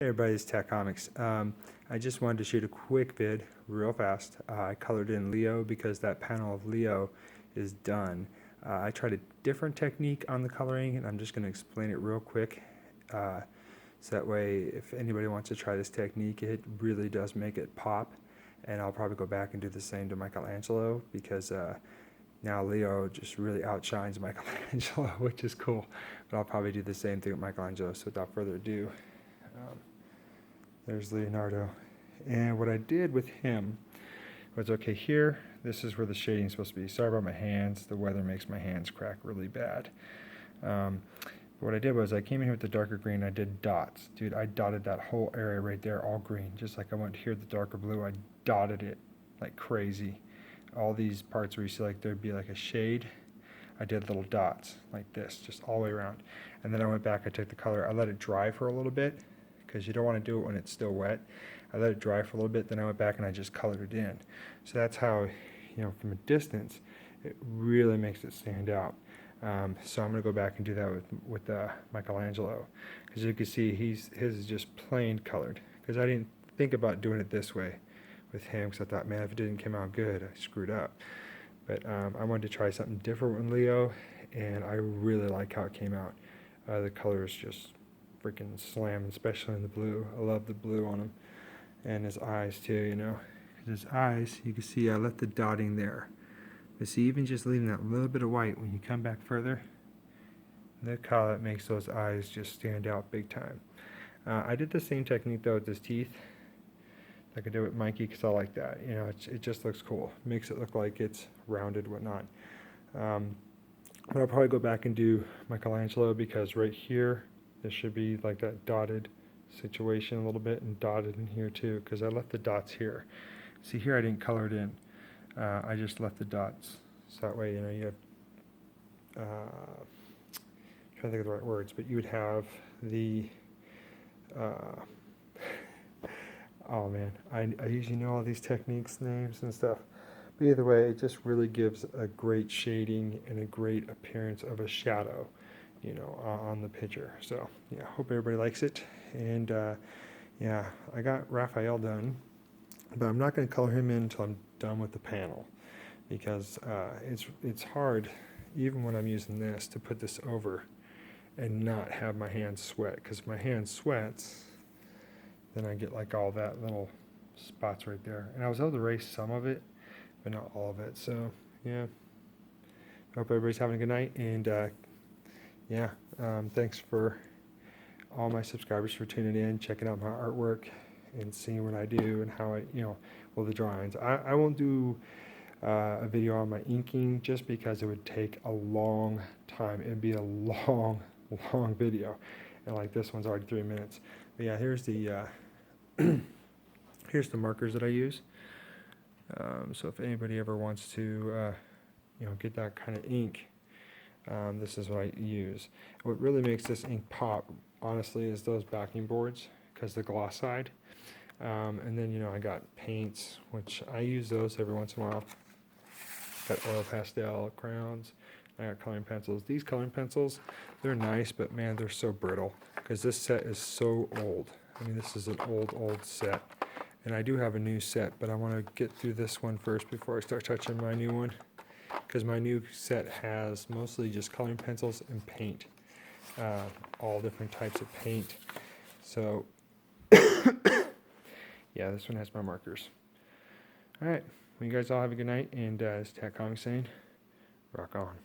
Hey everybody, it's Tech Comics. I just wanted to shoot a quick vid real fast. I colored in Leo because that panel of Leo is done. I tried a different technique on the coloring, and I'm just going to explain it real quick. So that way, if anybody wants to try this technique, it really does make it pop. And I'll probably go back and do the same to Michelangelo because now Leo just really outshines Michelangelo, which is cool. But I'll probably do the same thing with Michelangelo. So without further ado, there's Leonardo. And what I did with him was, okay, here, this is where the shading is supposed to be. Sorry about my hands. The weather makes my hands crack really bad. What I did was I came in here with the darker green. I did dots. Dude, I dotted that whole area right there all green. Just like I went here, the darker blue, I dotted it like crazy. All these parts where you see like there'd be like a shade, I did little dots like this, just all the way around. And then I went back, I took the color, I let it dry for a little bit, because you don't want to do it when it's still wet. I let it dry for a little bit, then I went back and I just colored it in. So that's how, from a distance, it really makes it stand out. So I'm going to go back and do that with Michelangelo, because you can see his is just plain colored, because I didn't think about doing it this way with him, because I thought, man, if it didn't come out good, I screwed up. But I wanted to try something different with Leo, and I really like how it came out. The color is just freaking slam, especially in the blue. I love the blue on him, and his eyes too. Because his eyes, you can see I left the dotting there, but see, even just leaving that little bit of white, when you come back further, look how that makes those eyes just stand out big time. I did the same technique though with his teeth, like I did with Mikey, because I like that. It just looks cool. Makes it look like it's rounded, whatnot. But I'll probably go back and do Michelangelo, because right here, this should be like that dotted situation a little bit, and dotted in here too, because I left the dots here. See here, I didn't color it in. I just left the dots. So that way, you have, trying to think of the right words, but you would have the, oh man, I usually know all these techniques, names and stuff. But either way, it just really gives a great shading and a great appearance of a shadow, on the picture. So yeah, hope everybody likes it. And yeah, I got Raphael done, but I'm not going to color him in until I'm done with the panel, because it's hard, even when I'm using this, to put this over and not have my hands sweat, because if my hand sweats, then I get like all that little spots right there. And I was able to erase some of it, but not all of it. So yeah, hope everybody's having a good night, and yeah, thanks for all my subscribers for tuning in, checking out my artwork, and seeing what I do and how the drawings. I won't do a video on my inking, just because it would take a long time. It'd be a long video, and like this one's already 3 minutes. But yeah, here's the here's the markers that I use. So if anybody ever wants to get that kind of ink, this is what I use. What really makes this ink pop, honestly, is those backing boards, because the gloss side. And then I got paints, which I use those every once in a while. Got oil pastel crayons. I got coloring pencils. These coloring pencils, they're nice, but man, they're so brittle, because this set is so old. I mean, this is an old set. And I do have a new set, but I want to get through this one first before I start touching my new one, because my new set has mostly just coloring pencils and paint, all different types of paint. So yeah, this one has my markers. All right, well, you guys all have a good night, and it's Tech Comics saying, rock on.